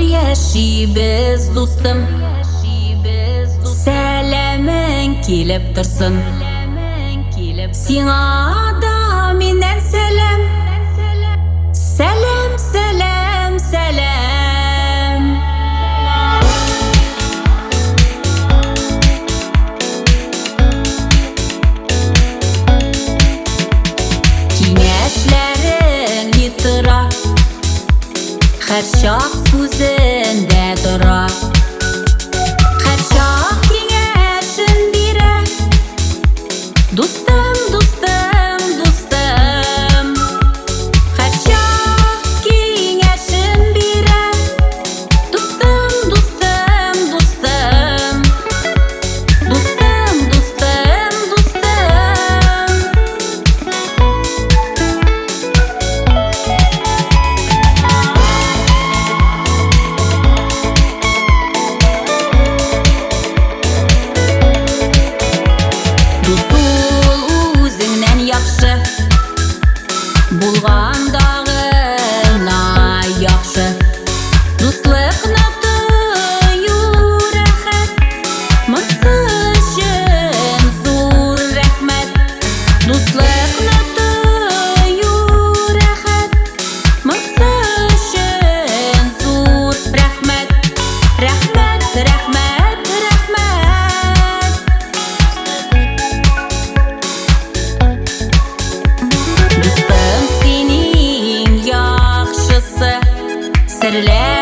яшибез, дустым. Сәлемең килеп торсын. Сиңа да миннән сәлем. Сәлем, сәлем, сәлем. Киңәшләрең йитыра, һәр чак сүзендә тора. Һәр чак киңәшен бирә. Дустым, дустым, дустым. Һәр чак киңәшен бирә. Дустым, дустым, дустым. Дустым, дустым, дустым. Дустул үзеңнән яхшы, булгандагына яхшы. Дуслыкны тою рәхәт, монсы өчен зур рәхмәт. Дуслыкны тою рәхәт, монсы өчен зур рәхмәт. Рәхмәт, рәхмәт, рәхмәт. Дустым синең яхшысы, серләр